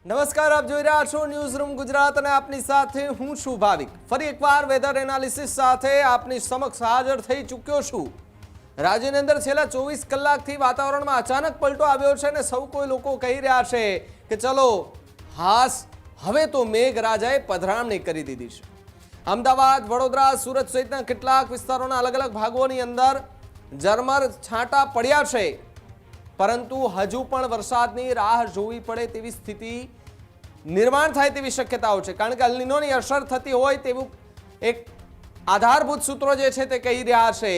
નમસ્કાર, આપ જોઈ રહ્યા છો ન્યૂઝ રૂમ ગુજરાત અને આપની સાથે હું છું ભાવિક। ફરી એકવાર વેધર એનાલિસિસ સાથે આપની સમક્ષ હાજર થઈ ચૂક્યો છું। રાજ્યની અંદર છેલ્લા 24 કલાકથી વાતાવરણમાં અચાનક પલટો આવ્યો છે અને સૌ કોઈ લોકો કહી રહ્યા છે કે ચલો હાસ હવે તો મેઘરાજાએ પધરામણી કરી દીધી છે। અમદાવાદ, વડોદરા, સુરત સહિતના કેટલાક વિસ્તારોના અલગ અલગ ભાગોની અંદર ઝરમર છાંટા પડ્યા છે, પરંતુ હજુ પણ વરસાદની રાહ જોવી પડે તેવી સ્થિતિ निर्माण थाय तेवी शक्यताओ छे, कारण के अल नीनोनी असर थती होय तेवुं एक आधारभूत सूत्रों जे छे ते कही रह्या छे।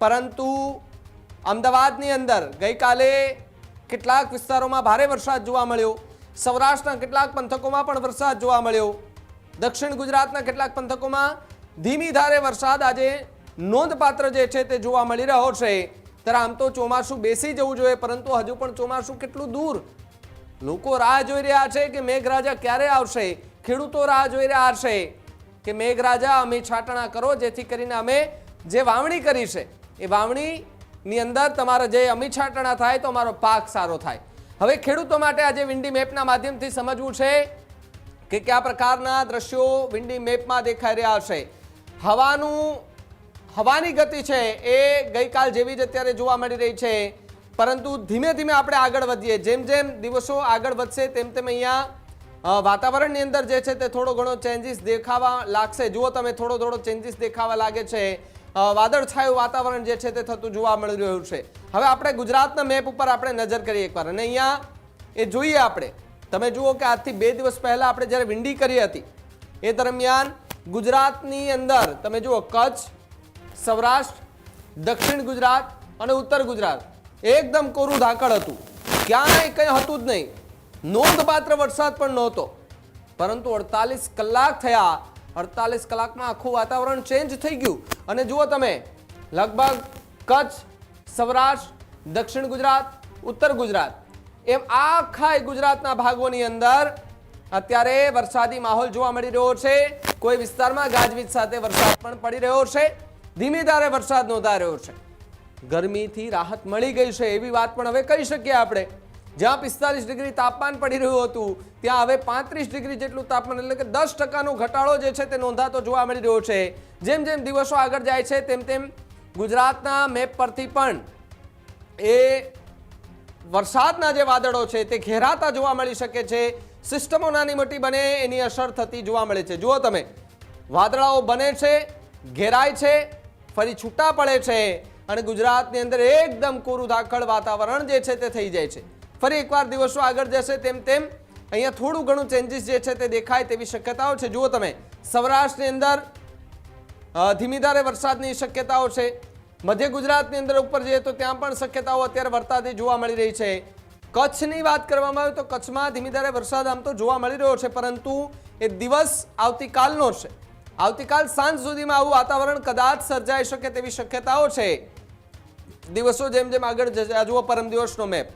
परंतु अमदावादनी अंदर गई काले केटलाक विस्तारोमां भारे वरसाद जोवा मळ्यो, सौराष्ट्રના કેટલાક પંથકોમાં પણ વરસાદ જોવા મળ્યો, દક્ષિણ ગુજરાતના કેટલાક પંથકોમાં ધીમી ધારે વરસાદ આજે નોંધપાત્ર જે છે તે જોવા મળી રહ્યો છે। ત્યારે આમ તો ચોમાસું બેસી જવું જોઈએ, પરંતુ હજુ પણ ચોમાસું કેટલું દૂર। લોકો રાહ જોઈ રહ્યા છે કે મેઘરાજા ક્યારે આવશે, ખેડૂતો રાહ જોઈ રહ્યા છે કે મેઘરાજા અમે છાટણા કરો, જેથી કરીને અમે જે વાવણી કરી છે એ વાવણીની અંદર તમારા જે અમી છાટણા થાય તો અમારો પાક સારો થાય। હવે ખેડૂતો માટે આજે વિન્ડી મેપના માધ્યમથી સમજવું છે કે કયા પ્રકારના દ્રશ્યો વિન્ડી મેપમાં દેખાઈ રહ્યા છે। હવાની ગતિ છે એ ગઈકાલ જેવી જ અત્યારે જોવા મળી રહી છે, परंतु धीमे धीमे આપણે આગળ વધીએ, જેમ જેમ દિવસો આગળ વધશે તેમ તેમ અહીંયા વાતાવરણની અંદર જે છે તે થોડો ઘણો ચેન્જીસ દેખાવા લાગશે। જુઓ તમે, થોડો થોડો ચેન્જીસ દેખાવા લાગે છે, વાદળછાયું વાતાવરણ જે છે તે થતું જોવા મળી રહ્યું છે। હવે આપણે ગુજરાતના મેપ ઉપર આપણે નજર કરીએ એકવાર અને અહીંયા એ જોઈએ આપણે। તમે જુઓ કે આજથી 2 દિવસ પહેલા આપણે જ્યારે વિંડી કરી હતી એ દરમિયાન ગુજરાતની અંદર તમે જુઓ કચ્છ, સૌરાષ્ટ્ર, દક્ષિણ ગુજરાત અને ઉત્તર ગુજરાત एकदम कोरू धाकड़ हतुं, क्यांय कंई हतुं ज नहीं, नोंधपात्र वरसाद पण नहोतो। परंतु 48 कलाक थया, 48 कलाकमां आखुं वातावरण चेन्ज थई गयुं अने जुओ तमे लगभग कच्छ, सौराष्ट्र, दक्षिण गुजरात, उत्तर गुजरात एम आखा गुजरातना भागोनी अंदर अत्यारे वरसादी माहोल जोवा मळी रह्यो छे। कोई विस्तारमां गाजवीज साथे वरसाद पण पड़ी रह्यो छे, धीमी धारे वरसाद नोंधाई रह्यो छे। गरमीथी राहत मळी गई है एवी बात पण हवे कही शकीए आपणे। ज्यां 45 डिग्री तापमान पड़ी रह्युं हतुं त्यां हवे 35 डिग्री जेटलुं तापमान, એટલે કે 10% ઘટાડો જે છે તે નોંધાતો જોવા મળી રહ્યો છે। જેમ જેમ દિવસો આગળ જાય છે તેમ તેમ ગુજરાતના મેપ પરથી પણ એ વરસાદના જે વાદળો છે તે ઘેરાતા જોવા મળી શકે છે। સિસ્ટમો નાની મોટી બને એની અસર થતી જોવા મળે છે। જુઓ તમે, વાદળાઓ બને છે, ઘેરાય છે, ફરી છૂટા પડે છે અને ગુજરાતની અંદર એકદમ કોરું ધાકડ વાતાવરણ જે છે તે થઈ જાય છે। ફરી એકવાર દિવસો આગળ જશે તેમ તેમ અહીંયા થોડું ઘણું ચેન્જીસ જે છે તે દેખાય તેવી શક્યતાઓ છે। જુઓ તમે, સૌરાષ્ટ્રની અંદર ધીમી ધારે વરસાદની શક્યતાઓ છે, મધ્ય ગુજરાતની અંદર ઉપર જઈએ તો ત્યાં પણ શક્યતાઓ અત્યારે વર્તાતી જોવા મળી રહી છે। કચ્છની વાત કરવામાં આવે તો કચ્છમાં ધીમી ધારે વરસાદ આમ તો જોવા મળી રહ્યો છે, પરંતુ એ દિવસ આવતીકાલનો છે। આવતીકાલ સાંજ સુધીમાં આવું વાતાવરણ કદાચ સર્જાઈ શકે તેવી શક્યતાઓ છે। દિવસો જેમ જેમ આગળ જુઓ, પરમ દિવસનો મેપ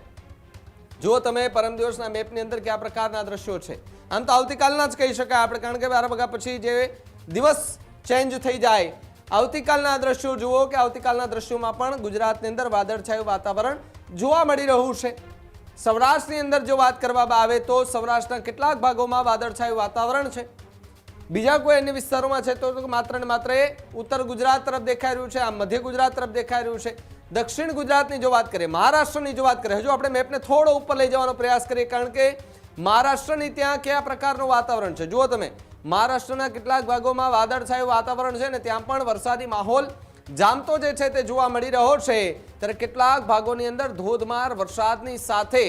જુઓ તમે, પરમ દિવસના મેપની અંદર કયા પ્રકારના દ્રશ્યો છે। આમ તો આવતીકાલના જ કહી શકાય આપણે, કારણ કે 12 વાગ્યા પછી જે દિવસ ચેન્જ થઈ જાય, આવતીકાલના દ્રશ્યો જુઓ કે આવતીકાલના દ્રશ્યોમાં પણ ગુજરાતની અંદર વાદળછાયું વાતાવરણ જોવા મળી રહ્યું છે। સૌરાષ્ટ્રની અંદર જો વાત કરવામાં આવે તો સૌરાષ્ટ્રના કેટલાક ભાગોમાં વાદળછાયું વાતાવરણ છે, બીજા કોઈ અન્ય વિસ્તારોમાં છે તો માત્ર ને માત્ર ઉત્તર ગુજરાત તરફ દેખાઈ રહ્યું છે, આ મધ્ય ગુજરાત તરફ દેખાઈ રહ્યું છે। दक्षिण गुजरातनी जो बात करें, महाराष्ट्रनी जो बात करें, हजू आपणे मेपने थोड़ो ऊपर लई जवानो प्रयास करीए, कारण के महाराष्ट्रनी त्यां कया प्रकारनुं वातावरण छे। जुओ तमे, महाराष्ट्રના કેટલાક ભાગોમાં વાદળછાયું વાતાવરણ છે ને ત્યાં પણ વરસાદી માહોલ જામતો જે છે તે જોવા મળી રહ્યો છે। ત્યારે કેટલાક ભાગોની અંદર ધોધમાર વરસાદની સાથે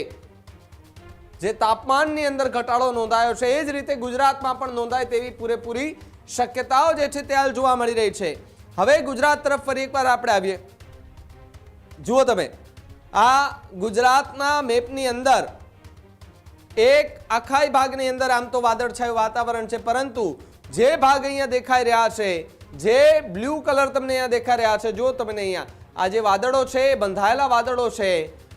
જે તાપમાનની અંદર ઘટાડો નોંધાયો છે એ જ રીતે ગુજરાતમાં પણ નોંધાય તેવી પૂરેપૂરી શક્યતાઓ જે છે તે હાલ જોવા મળી રહી છે। હવે ગુજરાત તરફ ફરી એકવાર આપણે આવીએ। જુઓ તમે, આ ગુજરાતના મેપની અંદર એક આખાઈ ભાગની અંદર આમ તો વાદળછાયું વાતાવરણ છે, પરંતુ જે ભાગ અહીંયા દેખાઈ રહ્યા છે, જે બ્લુ કલર તમને અહીંયા દેખાઈ રહ્યા છે, જુઓ તમે અહીંયા આ જે વાદળો છે, બંધાયેલા વાદળો છે,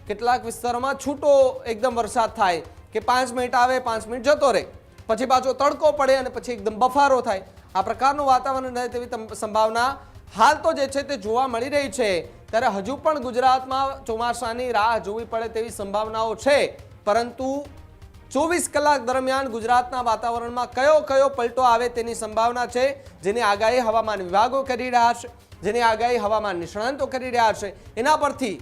કેટલાક વિસ્તારોમાં છૂટો એકદમ વરસાદ થાય કે 5 મિનિટ આવે, 5 મિનિટ જતો રહે, પછી પાછો તડકો પડે અને પછી એકદમ બફારો થાય। આ પ્રકારનું વાતાવરણ રહે તેવી સંભાવના હાલ તો જે છે તે જોવા મળી રહી છે। ત્યારે હજુ પણ ગુજરાતમાં ચોમાસાની રાહ જોવી પડે તેવી સંભાવનાઓ છે, પરંતુ 24 કલાક દરમિયાન ગુજરાતના વાતાવરણમાં કયો પલટો આવે તેની સંભાવના છે, જેની આગાહી હવામાન વિભાગો કરી રહ્યા છે, જેની આગાહી હવામાન નિષ્ણાંતો કરી રહ્યા છે. એના પરથી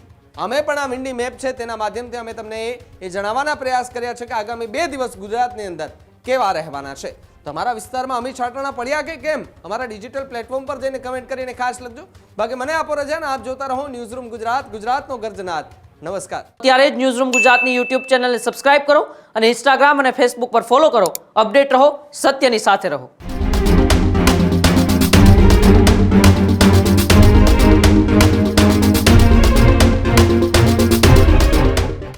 અમે પણ આ વિન્ડી મેપ છે તેના માધ્યમથી અમે તમને એ જણાવવાના પ્રયાસ કર્યા છે કે આગામી 2 દિવસ ગુજરાતની અંદર કેવા રહેવાના છે. તમારા વિસ્તારમાં અમી છાંટણા પડ્યા કે કેમ? અમારા ડિજિટલ પ્લેટફોર્મ પર જઈને કમેન્ટ કરીને ખાસ લખજો. બાકી મને આપો રજા ને આપ જોતા રહો ન્યૂઝરૂમ ગુજરાત, ગુજરાતનો ગર્જનાદ. નમસ્કાર. ત્યારે જ ન્યૂઝરૂમ ગુજરાતની યુટ્યુબ ચેનલને સબસ્ક્રાઇબ કરો અને ઇન્સ્ટાગ્રામ અને ફેસબુક પર ફોલો કરો. અપડેટ રહો, સત્યની સાથે રહો.